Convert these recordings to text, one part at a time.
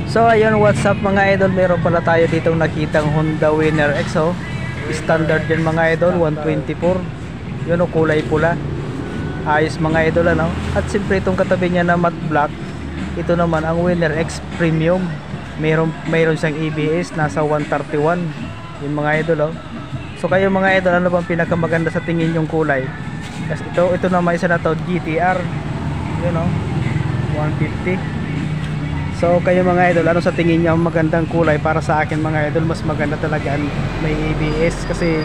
So ayun, what's up mga idol, meron pala tayo ditong nakitang Honda Winner X, oh. Standard yan mga idol, 124. Yun o, kulay pula. Ayos mga idol, ano. At siyempre itong katabi niya na matte black, ito naman ang Winner X Premium. Mayroon siyang ABS, nasa 131. Yun mga idol, oh. So kayo mga idol, ano bang pinakamaganda sa tingin yung kulay? Kasi ito naman isa na to, GTR. Yun o, 150. So kayo mga idol, ano sa tingin niyo ang magandang kulay? Para sa akin mga idol, mas maganda talaga may ABS kasi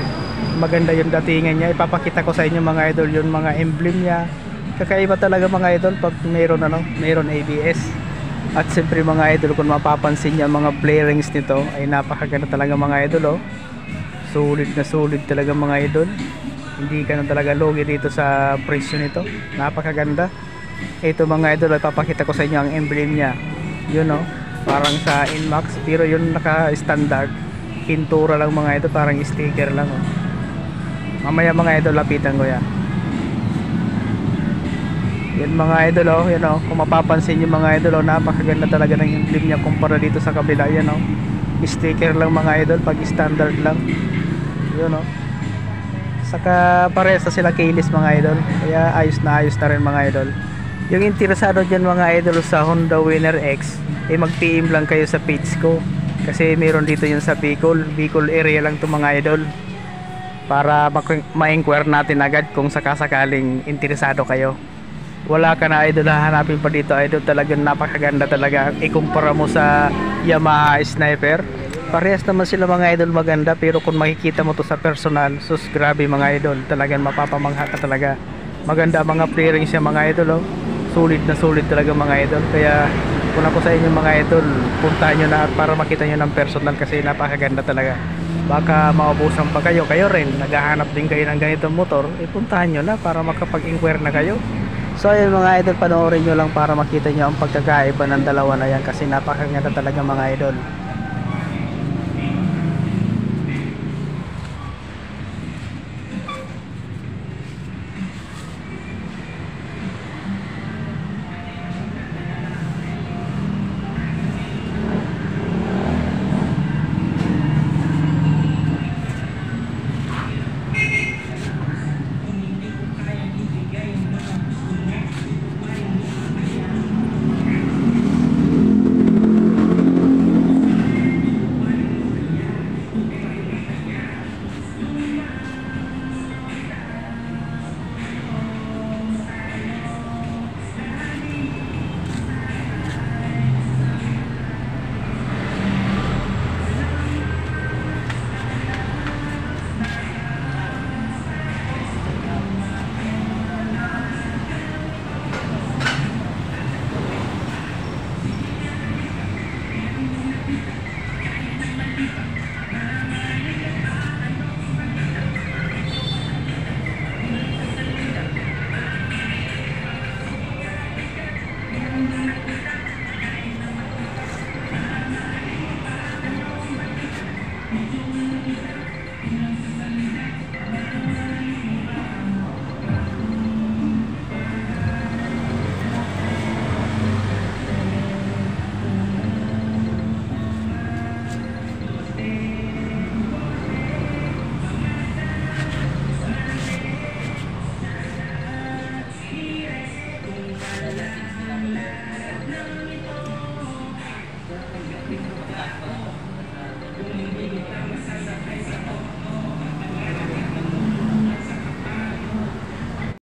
maganda yung datingan niya. Ipapakita ko sa inyo mga idol yung mga emblem niya. Kakaiba talaga mga idol pag mayroon ABS. At siyempre mga idol, kung mapapansin niyo mga bearings nito ay napakaganda talaga mga idol, oh. Solid na solid talaga mga idol. Hindi ka na talaga lugi dito sa presyo nito. Napakaganda. Ito mga idol, ay papakita ko sa inyo ang emblem niya. Yun o, parang sa Inmax, pero yun naka-standard pintura lang mga ito, parang sticker lang o. Mamaya mga idol, lapitan ko yan. Yan mga idol o, yun o, kung mapapansin nyo mga idol o, napakaganda talaga ng emblem niya kumpara dito sa kabila. Yan o, sticker lang mga idol, pag standard lang. Yun o, saka parehas na sila keyless mga idol, kaya ayos na rin mga idol. Yung interesado dyan mga idol sa Honda Winner X, mag-PM lang kayo sa page ko. Kasi meron dito yun sa Bicol area lang to mga idol. Para ma-inquire natin agad kung sakasakaling interesado kayo. Wala ka na idol hahanapin pa dito idol, talagang napakaganda talaga. Ikumpara mo sa Yamaha Sniper. Parehas naman sila mga idol maganda, pero kung makikita mo to sa personal, sus grabe mga idol, talagang mapapamangha ka talaga. Maganda mga bearings niya mga idol, oh. Solid na solid talaga mga idol. Kaya kung ako sa inyo mga idol, puntahan nyo na para makita nyo ng personal kasi napakaganda talaga. Baka maubusan pa kayo rin naghahanap din kayo ng ganitong motor, puntahan nyo na para makapag-inquire na kayo. So ayun mga idol, panoorin nyo lang para makita nyo ang pagkakaiba ng dalawa na yan kasi napakaganda talaga mga idol.